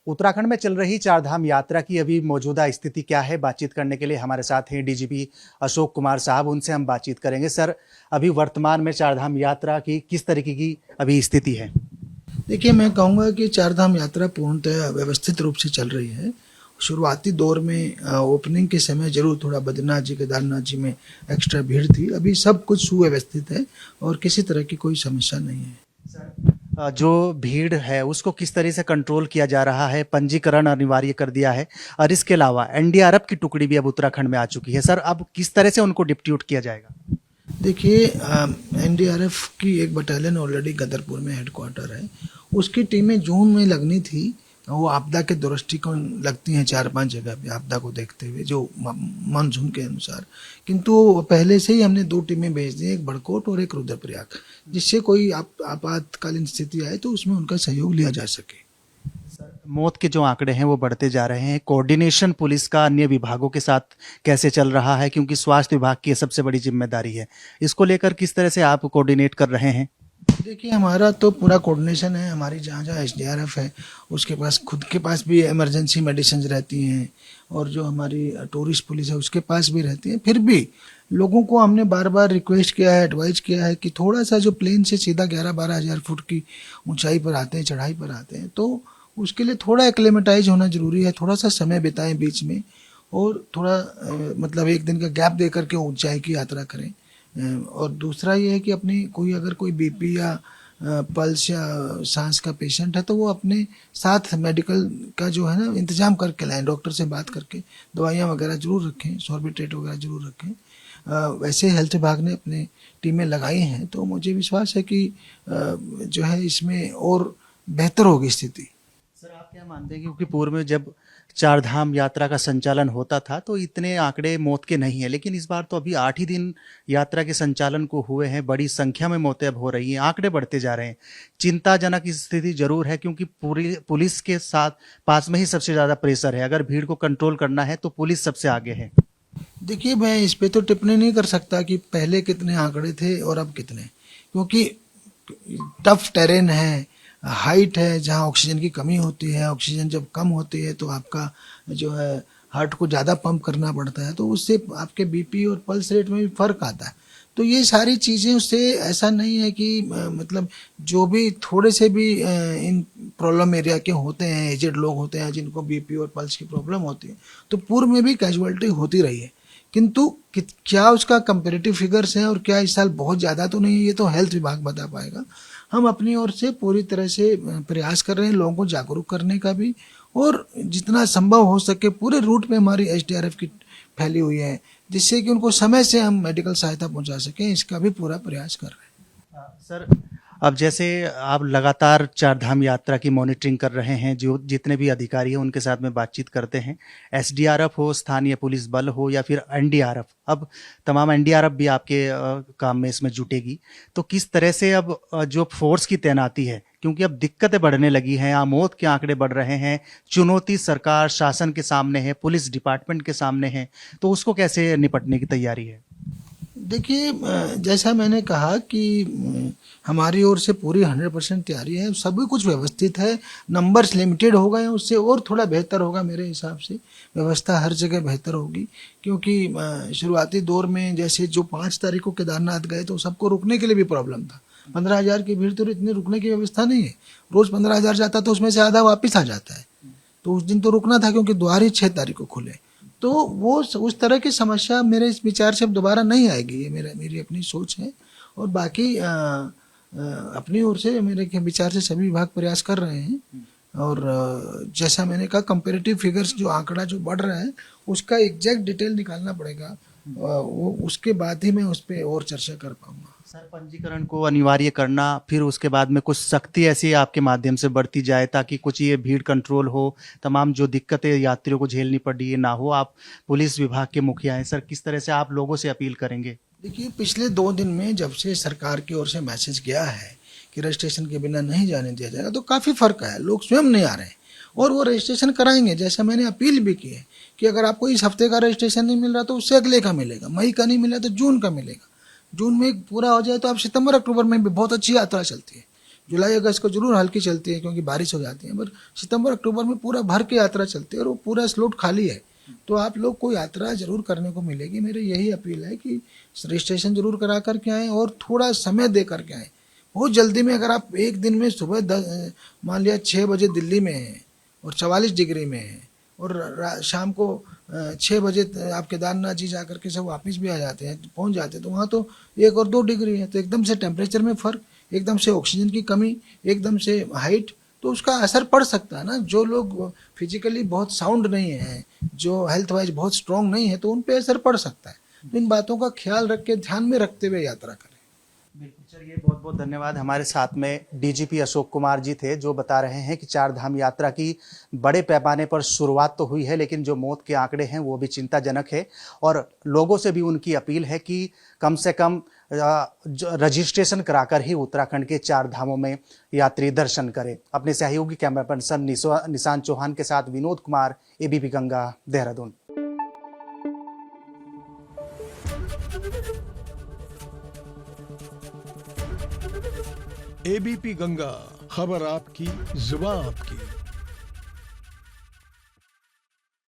उत्तराखंड में चल रही चारधाम यात्रा की अभी मौजूदा स्थिति क्या है, बातचीत करने के लिए हमारे साथ हैं डीजीपी अशोक कुमार साहब। उनसे हम बातचीत करेंगे। सर, अभी वर्तमान में चारधाम यात्रा की किस तरीके की अभी स्थिति है? देखिए, मैं कहूँगा कि चारधाम यात्रा पूर्णतः व्यवस्थित रूप से चल रही है। शुरुआती दौर में ओपनिंग के समय जरूर थोड़ा बद्रीनाथ जी केदारनाथ जी में एक्स्ट्रा भीड़ थी। अभी सब कुछ सुव्यवस्थित है और किसी तरह की कोई समस्या नहीं है। जो भीड़ है उसको किस तरह से कंट्रोल किया जा रहा है? पंजीकरण अनिवार्य कर दिया है और इसके अलावा एनडीआरएफ की टुकड़ी भी अब उत्तराखंड में आ चुकी है। सर, अब किस तरह से उनको डिप्यूट किया जाएगा? देखिए, एनडीआरएफ की एक बटालियन ऑलरेडी गदरपुर में हेडक्वार्टर है। उसकी टीमें जून में लगनी थी। वो आपदा के दृष्टिकोण लगती हैं 4-5 जगह पे आपदा को देखते हुए, जो मानसून के अनुसार। किंतु पहले से ही हमने 2 टीमें भेज दी, एक बड़कोट और एक रुद्रप्रयाग, जिससे कोई आपातकालीन स्थिति आए तो उसमें उनका सहयोग लिया जा सके। मौत के जो आंकड़े हैं वो बढ़ते जा रहे हैं। कोऑर्डिनेशन पुलिस का अन्य विभागों के साथ कैसे चल रहा है, क्योंकि स्वास्थ्य विभाग की सबसे बड़ी जिम्मेदारी है, इसको लेकर किस तरह से आप कोऑर्डिनेट कर रहे हैं? देखिए, हमारा तो पूरा कोऑर्डिनेशन है। हमारी जहाँ जहाँ एसडीआरएफ है उसके पास खुद के पास भी इमरजेंसी मेडिसिन रहती हैं, और जो हमारी टूरिस्ट पुलिस है उसके पास भी रहती है। फिर भी लोगों को हमने बार बार रिक्वेस्ट किया है, एडवाइज किया है कि थोड़ा सा जो प्लेन से सीधा 11-12 हज़ार फुट की ऊंचाई पर आते हैं, चढ़ाई पर आते हैं, तो उसके लिए थोड़ा एक्लेमेटाइज होना जरूरी है। थोड़ा सा समय बिताएं बीच में, और थोड़ा मतलब एक दिन का गैप दे करके ऊंचाई की यात्रा करें। और दूसरा ये है कि अपनी अगर कोई बीपी या पल्स या सांस का पेशेंट है तो वो अपने साथ मेडिकल का जो है ना इंतजाम करके लाएं। डॉक्टर से बात करके दवाइयाँ वगैरह जरूर रखें, सॉर्बिट्रेट वगैरह जरूर रखें। वैसे हेल्थ विभाग ने अपने टीमें लगाई हैं, तो मुझे विश्वास है कि जो है इसमें और बेहतर होगी स्थिति। सर, आप क्या मानते हैं, क्योंकि पूर्व में जब चारधाम यात्रा का संचालन होता था तो इतने आंकड़े मौत के नहीं है, लेकिन इस बार तो अभी 8 ही दिन यात्रा के संचालन को हुए हैं, बड़ी संख्या में मौतें अब हो रही हैं, आंकड़े बढ़ते जा रहे हैं। चिंताजनक स्थिति जरूर है, क्योंकि पूरी पुलिस के साथ पास में ही सबसे ज़्यादा प्रेशर है। अगर भीड़ को कंट्रोल करना है तो पुलिस सबसे आगे है। देखिए, मैं इस पे तो टिप्पणी नहीं कर सकता कि पहले कितने आंकड़े थे और अब कितने, क्योंकि टफ टेरेन है, हाइट है जहाँ ऑक्सीजन की कमी होती है। ऑक्सीजन जब कम होती है तो आपका जो है हार्ट को ज़्यादा पंप करना पड़ता है, तो उससे आपके बीपी और पल्स रेट में भी फर्क आता है। तो ये सारी चीज़ें, उससे ऐसा नहीं है कि मतलब जो भी थोड़े से भी इन प्रॉब्लम एरिया के होते हैं, एजेड लोग होते हैं जिनको बीपी और पल्स की प्रॉब्लम होती है, तो पूर्व में भी कैजुअलिटी होती रही है। किंतु क्या उसका कंपेरेटिव फिगर्स हैं और क्या इस साल बहुत ज़्यादा तो नहीं है, ये तो हेल्थ विभाग बता पाएगा। हम अपनी ओर से पूरी तरह से प्रयास कर रहे हैं लोगों को जागरूक करने का भी, और जितना संभव हो सके पूरे रूट पे हमारी एसडीआरएफ की फैली हुई है, जिससे कि उनको समय से हम मेडिकल सहायता पहुंचा सकें। इसका भी पूरा प्रयास कर रहे हैं। सर, अब जैसे आप लगातार चारधाम यात्रा की मॉनिटरिंग कर रहे हैं, जो जितने भी अधिकारी हैं उनके साथ में बातचीत करते हैं, एसडीआरएफ हो, स्थानीय पुलिस बल हो या फिर एनडीआरएफ, अब तमाम एनडीआरएफ भी आपके काम में इसमें जुटेगी, तो किस तरह से अब जो फोर्स की तैनाती है, क्योंकि अब दिक्कतें बढ़ने लगी हैं, मौत के आंकड़े बढ़ रहे हैं, चुनौती सरकार शासन के सामने है, पुलिस डिपार्टमेंट के सामने है, तो उसको कैसे निपटने की तैयारी है? देखिए, जैसा मैंने कहा कि हमारी ओर से पूरी 100% तैयारी है। सभी कुछ व्यवस्थित है। नंबर्स लिमिटेड हो गए हैं, उससे और थोड़ा बेहतर होगा मेरे हिसाब से। व्यवस्था हर जगह बेहतर होगी, क्योंकि शुरुआती दौर में जैसे जो 5 तारीख को केदारनाथ गए तो सबको रुकने के लिए भी प्रॉब्लम था। 15,000 की भीड़, तो इतनी रुकने की व्यवस्था नहीं है। रोज 15,000 जाता तो उसमें से आधा वापिस आ जाता है, तो उस दिन तो रुकना था क्योंकि द्वार ही 6 तारीख को खुले। तो वो उस तरह की समस्या मेरे इस विचार से अब दोबारा नहीं आएगी। ये मेरी अपनी सोच है, और बाकी अपनी ओर से मेरे के विचार से सभी विभाग प्रयास कर रहे हैं। और जैसा मैंने कहा, कंपेरेटिव फिगर्स जो आंकड़ा जो बढ़ रहा है उसका एग्जैक्ट डिटेल निकालना पड़ेगा, वो उसके बाद ही मैं उस पर और चर्चा कर पाऊंगा। सर, पंजीकरण को अनिवार्य करना, फिर उसके बाद में कुछ सख्ती ऐसी आपके माध्यम से बढ़ती जाए ताकि कुछ ये भीड़ कंट्रोल हो, तमाम जो दिक्कतें यात्रियों को झेलनी पड़ी ये ना हो। आप पुलिस विभाग के मुखिया हैं सर, किस तरह से आप लोगों से अपील करेंगे? देखिए, पिछले 2 दिन में जब से सरकार की ओर से मैसेज गया है कि रजिस्ट्रेशन के बिना नहीं जाने दिया जाएगा, तो काफ़ी फर्क आया। लोग स्वयं नहीं आ रहे हैं और वो रजिस्ट्रेशन कराएंगे। जैसा मैंने अपील भी की है कि अगर आपको इस हफ्ते का रजिस्ट्रेशन नहीं मिल रहा तो उससे अगले का मिलेगा, मई का नहीं मिला तो जून का मिलेगा। जून में पूरा हो जाए तो आप सितंबर अक्टूबर में भी बहुत अच्छी यात्रा चलती है, जुलाई अगस्त को जरूर हल्की चलती है क्योंकि बारिश हो जाती है, पर सितंबर अक्टूबर में पूरा भर के यात्रा चलती है और वो पूरा स्लॉट खाली है। तो आप लोग को यात्रा जरूर करने को मिलेगी। मेरी यही अपील है कि रजिस्ट्रेशन जरूर करा करके आएँ और थोड़ा समय दे करके आएँ। बहुत जल्दी में अगर आप एक दिन में सुबह मान लिया 6 बजे दिल्ली में है और 44 डिग्री में है और शाम को 6 बजे आप केदारनाथ जी जा करके सब वापस भी आ जाते हैं, पहुंच जाते हैं, तो वहाँ तो 1 और 2 डिग्री है। तो एकदम से टेम्परेचर में फ़र्क, एकदम से ऑक्सीजन की कमी, एकदम से हाइट, तो उसका असर पड़ सकता है ना। जो लोग फिजिकली बहुत साउंड नहीं है, जो हेल्थ वाइज बहुत स्ट्रांग नहीं है, तो उन पे असर पड़ सकता है। तो इन बातों का ख्याल रख के ध्यान में रखते हुए यात्रा करें। बिल्कुल, चलिए बहुत बहुत धन्यवाद। हमारे साथ में डीजीपी अशोक कुमार जी थे, जो बता रहे हैं कि चार धाम यात्रा की बड़े पैमाने पर शुरुआत तो हुई है, लेकिन जो मौत के आंकड़े हैं वो भी चिंताजनक है और लोगों से भी उनकी अपील है कि कम से कम रजिस्ट्रेशन कराकर ही उत्तराखंड के चार धामों में यात्री दर्शन करें। अपने सहयोगी कैमरा पर्सन निशांत चौहान के साथ विनोद कुमार, एबीपी गंगा, देहरादून। एबीपी गंगा, खबर आपकी, जुबान आपकी।